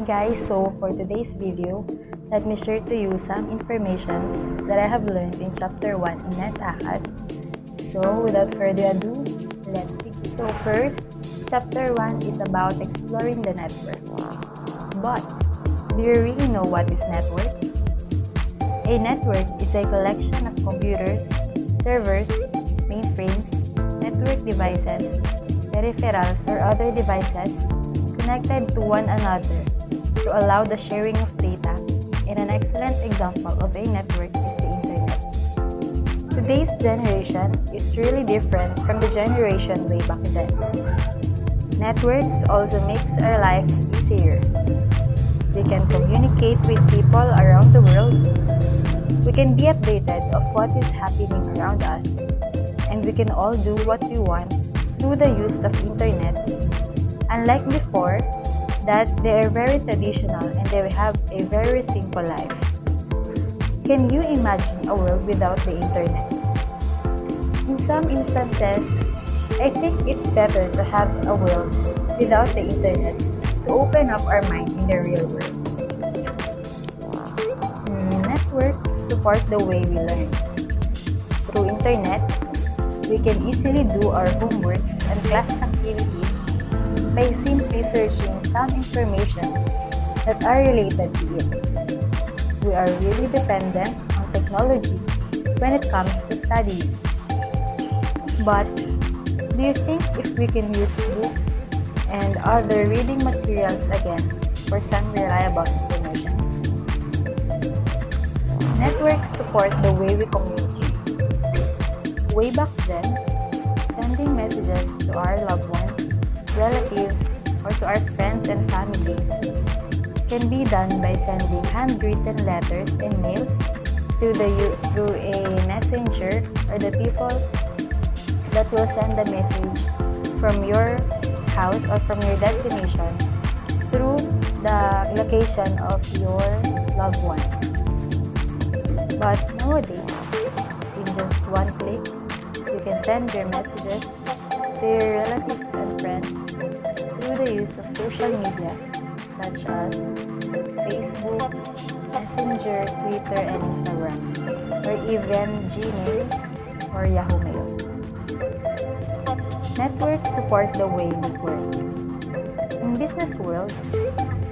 guys, so for today's video, let me share to you some informations that I have learned in chapter 1 in NetAcad. So without further ado, let's begin. So first, chapter 1 is about exploring the network. But, do you really know what is network? A network is a collection of computers, servers, mainframes, network devices, peripherals or other devices connected to one another to allow the sharing of data, and an excellent example of a network is the internet. Today's generation is really different from the generation way back then. Networks also makes our lives easier. We can communicate with people around the world. We can be updated of what is happening around us, and we can all do what we want through the use of internet. Unlike before, that they are very traditional and they have a very simple life. Can you imagine a world without the internet? In some instances, I think it's better to have a world without the internet to open up our mind in the real world. Networks support the way we learn. Through internet, we can easily do our homeworks and class activities by simply searching some information that are related to it. We are really dependent on technology when it comes to studying. But do you think if we can use books and other reading materials again for some reliable information? Networks support the way we communicate. Way back then, sending messages to our loved ones, relatives, or to our friends and family can be done by sending handwritten letters and mails through a messenger, or the people that will send the message from your house or from your destination through the location of your loved ones. But nowadays, in just one click, you can send your messages to your relatives and friends through the use of social media such as Facebook, Messenger, Twitter, and Instagram, or even Gmail or Yahoo Mail. Networks support the way we work. In business world,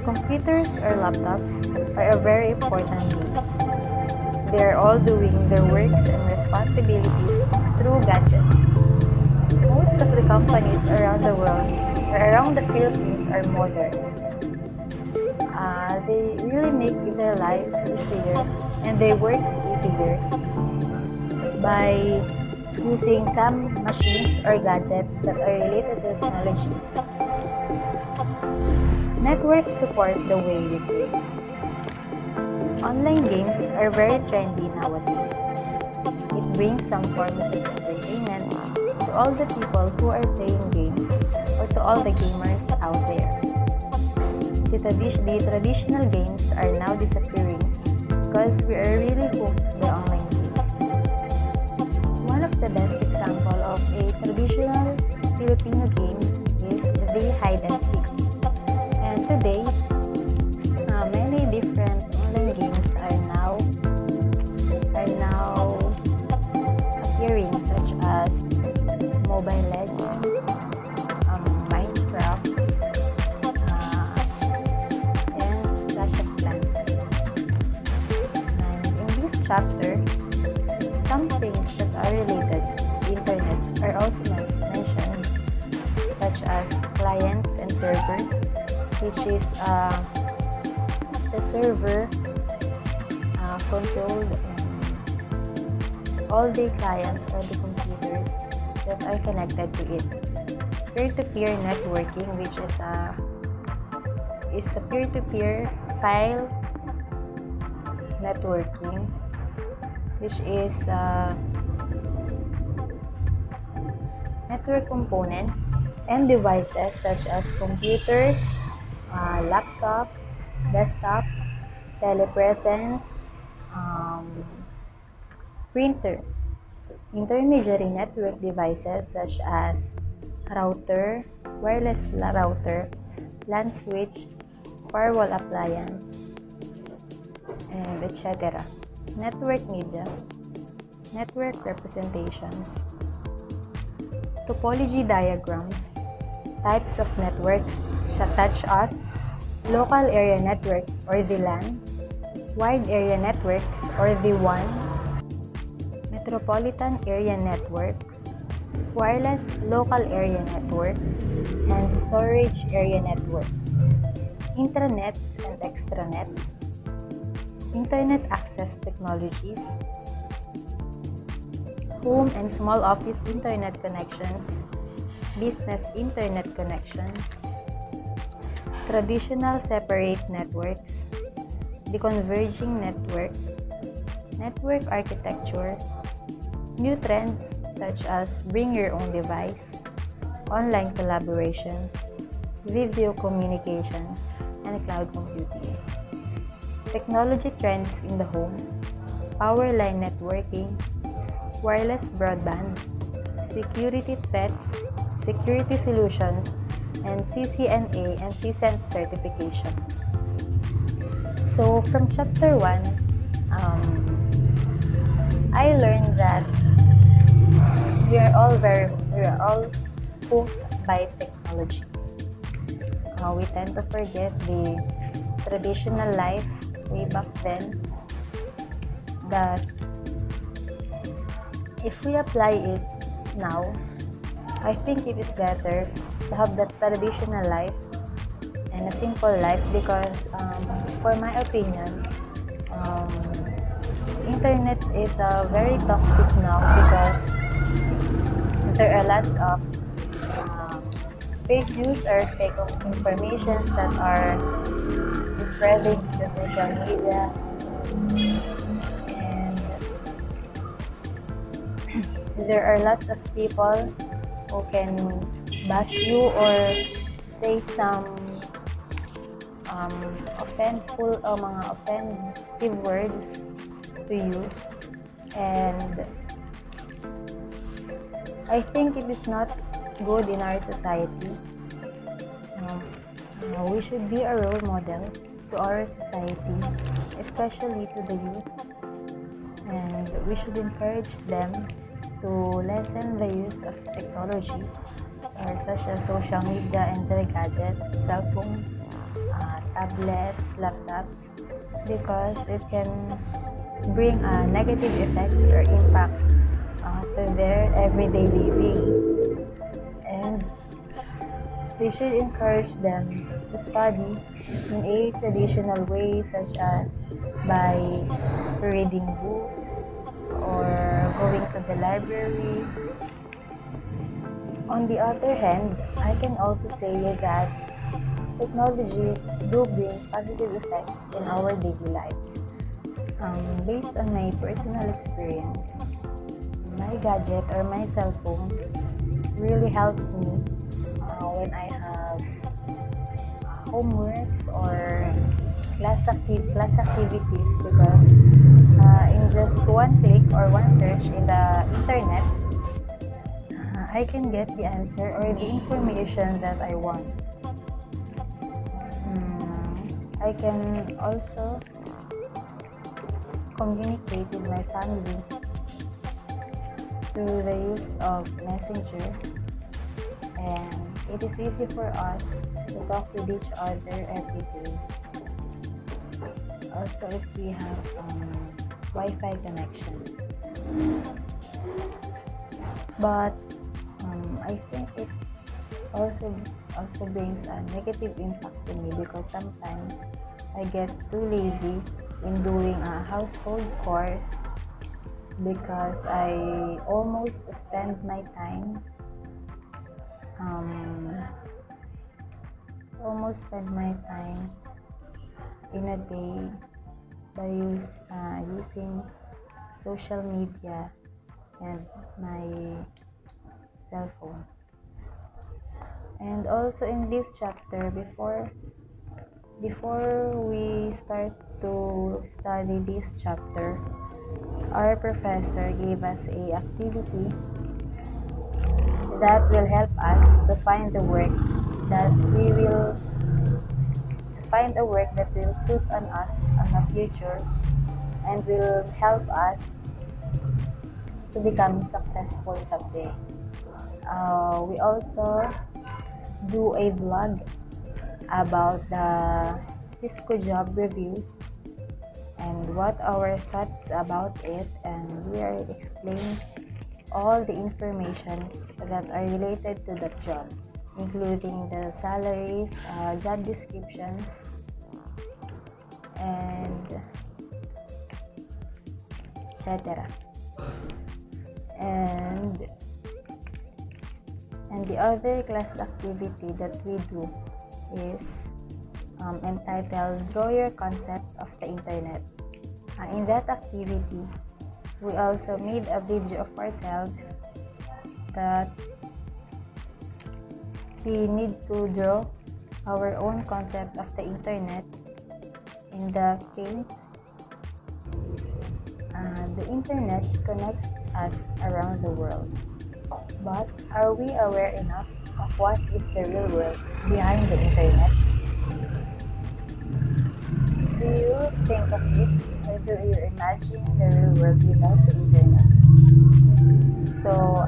computers or laptops are a very important needs. They are all doing their works and responsibilities through gadgets. Most of the companies around the world or around the Philippines are modern. They really make their lives easier and their works easier by using some machines or gadgets that are related to technology. Networks support the way we play. Online games are very trendy nowadays. It brings some forms of entertainment to all the people who are playing games or to all the gamers out there. The traditional games are now disappearing because we are really hooked by online games. One of the best example of a traditional Filipino game is the hide and seek. And today, many different online games are now appearing, such as Mobile Legends, Minecraft, and Clash of Clans. And in this chapter, some things that are related to internet are also mentioned, such as clients and servers, which is the server controlled all the clients or the computers that are connected to it. Peer-to-peer networking, which is a peer-to-peer file networking, which is network components and devices such as computers, laptops, desktops, telepresence, printer, intermediary network devices such as router, wireless router, LAN switch, firewall appliance, and etc. Network media, network representations, topology diagrams, types of networks such as local area networks or the LAN, wide area networks or the WAN, metropolitan area network, wireless local area network, and storage area network, intranets and extranets, internet access technologies, home and small office internet connections, business internet connections, traditional separate networks, the converging network, network architecture, new trends such as bring your own device, online collaboration, video communications, and cloud computing. Technology trends in the home, power line networking, wireless broadband, security threats, security solutions, and CCNA and CCENT certification. So from chapter 1, I learned that we are all hooked by technology. We tend to forget the traditional life way back then, that if we apply it now, I think it is better to have that traditional life and a simple life because for my opinion, internet is very toxic now because there are lots of fake news or fake information that are spreading in the social media, and there are lots of people who can bash you or say some mga offensive words to you, and I think it is not good in our society. We should be a role model to our society, especially to the youth, and we should encourage them to lessen the use of technology such as social media and their gadgets, cell phones, tablets, laptops, because it can bring negative effects or impacts to their everyday living. And we should encourage them to study in a traditional way, such as by reading books or going to the library. On the other hand, I can also say that technologies do bring positive effects in our daily lives. Based on my personal experience, my gadget or my cell phone really helped me when I have homeworks or class activities, because in just one click or one search in the internet, I can get the answer or the information that I want. I can also communicate with my family through the use of Messenger, and it is easy for us to talk with each other every day. Also, if we have Wi-Fi connection. But I think it also brings a negative impact to me, because sometimes I get too lazy in doing household chores, because I almost spend my time in a day by using social media and my cell phone. And also in this chapter, before we start to study this chapter, our professor gave us a activity that will help us to find the work that we will find a work that will suit on us in the future and will help us to become successful someday. We also do a vlog about the Cisco job reviews and what our thoughts about it, and we are explaining all the informations that are related to that job, including the salaries, job descriptions, and etc. And the other class activity that we do is entitled Draw Your Concept of the Internet. In that activity, we also made a video of ourselves that we need to draw our own concept of the Internet in the paint. The Internet connects us around the world. But are we aware enough of what is the real world behind the Internet? Do you think of it, or do you imagine the real world without the Internet? So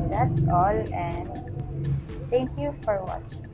that's all, and thank you for watching.